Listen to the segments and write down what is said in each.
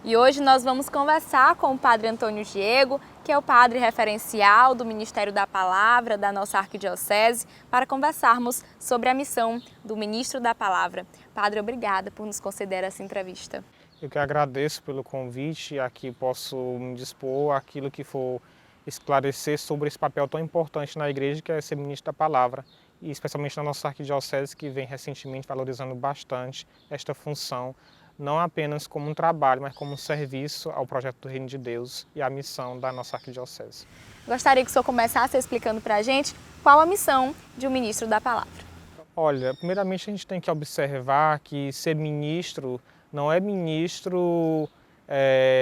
E hoje nós vamos conversar com o Padre Antônio Diego, que é o padre referencial do Ministério da Palavra da nossa Arquidiocese, para conversarmos sobre a missão do Ministro da Palavra. Padre, obrigada por nos conceder essa entrevista. Eu que agradeço pelo convite, aqui posso me dispor àquilo que for esclarecer sobre esse papel tão importante na igreja, que é ser ministro da palavra, e especialmente na nossa arquidiocese, que vem recentemente valorizando bastante esta função, não apenas como um trabalho, mas como um serviço ao projeto do Reino de Deus e à missão da nossa arquidiocese. Gostaria que o senhor começasse explicando para a gente qual a missão de um ministro da palavra. Olha, primeiramente a gente tem que observar que ser ministro não é ministro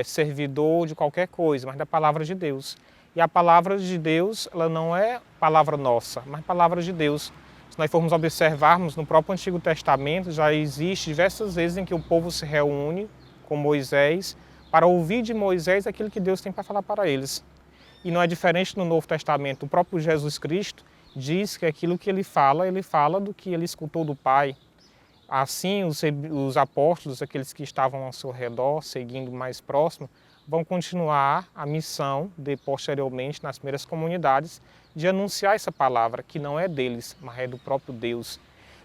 servidor de qualquer coisa, mas da palavra de Deus. E a palavra de Deus, ela não é palavra nossa, mas palavra de Deus. Se nós formos observarmos no próprio Antigo Testamento, já existe diversas vezes em que o povo se reúne com Moisés para ouvir de Moisés aquilo que Deus tem para falar para eles. E não é diferente no Novo Testamento. O próprio Jesus Cristo diz que aquilo que ele fala do que ele escutou do Pai. Assim, os apóstolos, aqueles que estavam ao seu redor, seguindo mais próximo, vão continuar a missão posteriormente nas primeiras comunidades de anunciar essa palavra, que não é deles, mas é do próprio Deus.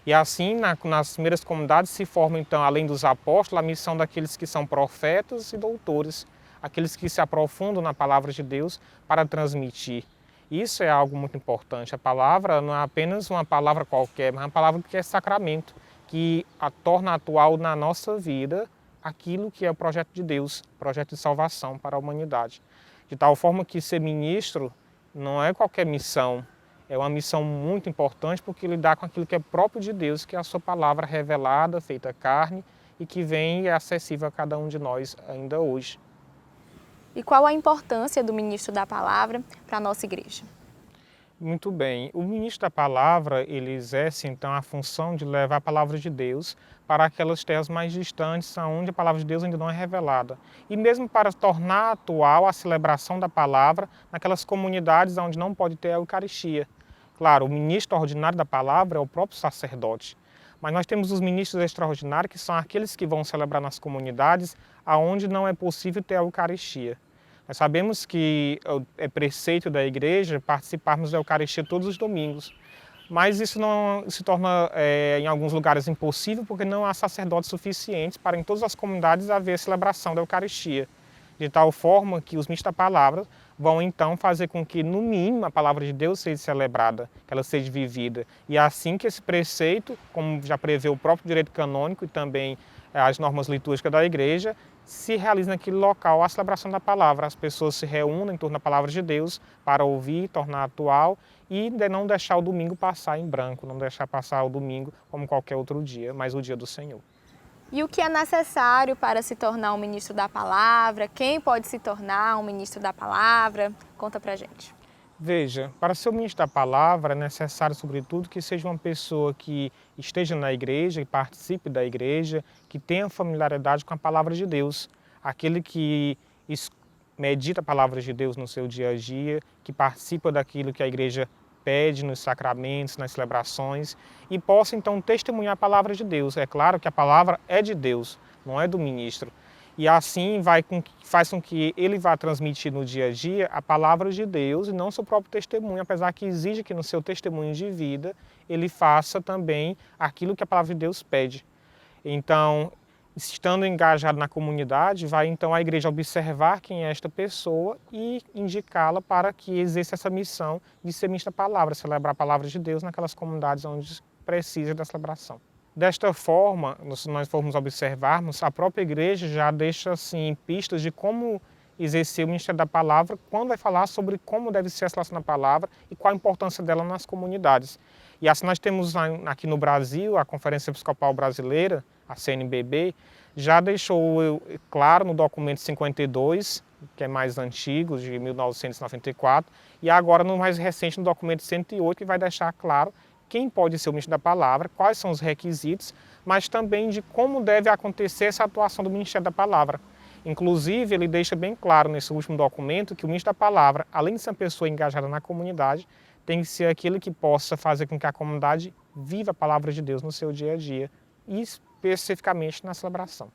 E assim, nas primeiras comunidades se forma então, além dos apóstolos, a missão daqueles que são profetas e doutores, aqueles que se aprofundam na palavra de Deus para transmitir. Isso é algo muito importante. A palavra não é apenas uma palavra qualquer, mas uma palavra que é sacramento, que a torna atual na nossa vida aquilo que é o projeto de Deus, projeto de salvação para a humanidade. De tal forma que ser ministro não é qualquer missão, é uma missão muito importante porque lidar com aquilo que é próprio de Deus, que é a sua palavra revelada, feita carne e que vem e é acessível a cada um de nós ainda hoje. E qual a importância do ministro da palavra para a nossa igreja? Muito bem. O ministro da palavra, ele exerce então a função de levar a palavra de Deus para aquelas terras mais distantes, onde a palavra de Deus ainda não é revelada. E mesmo para tornar atual a celebração da palavra naquelas comunidades onde não pode ter a Eucaristia. Claro, o ministro ordinário da palavra é o próprio sacerdote. Mas nós temos os ministros extraordinários, que são aqueles que vão celebrar nas comunidades onde não é possível ter a Eucaristia. Nós sabemos que é preceito da igreja participarmos da Eucaristia todos os domingos, mas isso não se torna em alguns lugares impossível porque não há sacerdotes suficientes para em todas as comunidades haver a celebração da Eucaristia. De tal forma que os ministros da palavra vão então fazer com que no mínimo a palavra de Deus seja celebrada, que ela seja vivida. E é assim que esse preceito, como já prevê o próprio direito canônico e também as normas litúrgicas da igreja, se realiza naquele local a celebração da palavra. As pessoas se reúnem em torno da palavra de Deus para ouvir, tornar atual e não deixar o domingo passar em branco, não deixar passar o domingo como qualquer outro dia, mas o dia do Senhor. E o que é necessário para se tornar um ministro da palavra? Quem pode se tornar um ministro da palavra? Conta pra gente. Veja, para ser o ministro da palavra é necessário, sobretudo, que seja uma pessoa que esteja na igreja, que participe da igreja, que tenha familiaridade com a palavra de Deus. Aquele que medita a palavra de Deus no seu dia a dia, que participa daquilo que a igreja pede nos sacramentos, nas celebrações, e possa então testemunhar a palavra de Deus. É claro que a palavra é de Deus, não é do ministro. E assim faz com que ele vá transmitir no dia a dia a palavra de Deus e não seu próprio testemunho, apesar que exige que no seu testemunho de vida ele faça também aquilo que a palavra de Deus pede. Então, estando engajado na comunidade, vai então a igreja observar quem é esta pessoa e indicá-la para que exerça essa missão de ser ministro da palavra, celebrar a palavra de Deus naquelas comunidades onde precisa da celebração. Desta forma, se nós formos observarmos, a própria igreja já deixa assim, pistas de como exercer o ministério da palavra quando vai falar sobre como deve ser a celebração da palavra e qual a importância dela nas comunidades. E assim nós temos aqui no Brasil, a Conferência Episcopal Brasileira, a CNBB, já deixou claro no documento 52, que é mais antigo, de 1994, e agora no mais recente, no documento 108, que vai deixar claro quem pode ser o ministro da palavra, quais são os requisitos, mas também de como deve acontecer essa atuação do Ministério da Palavra. Inclusive, ele deixa bem claro nesse último documento que o ministro da palavra, além de ser uma pessoa engajada na comunidade, tem que ser aquele que possa fazer com que a comunidade viva a palavra de Deus no seu dia a dia e especificamente na celebração.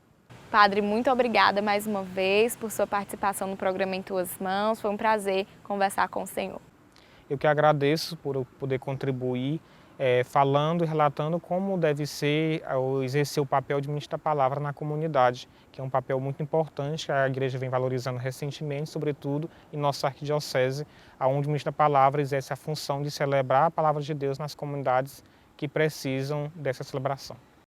Padre, muito obrigada mais uma vez por sua participação no programa Em Tuas Mãos. Foi um prazer conversar com o senhor. Eu que agradeço por eu poder contribuir, falando e relatando como deve ser exercer o papel de ministro da palavra na comunidade, que é um papel muito importante que a igreja vem valorizando recentemente, sobretudo em nossa arquidiocese, onde o ministro da palavra exerce a função de celebrar a palavra de Deus nas comunidades que precisam dessa celebração.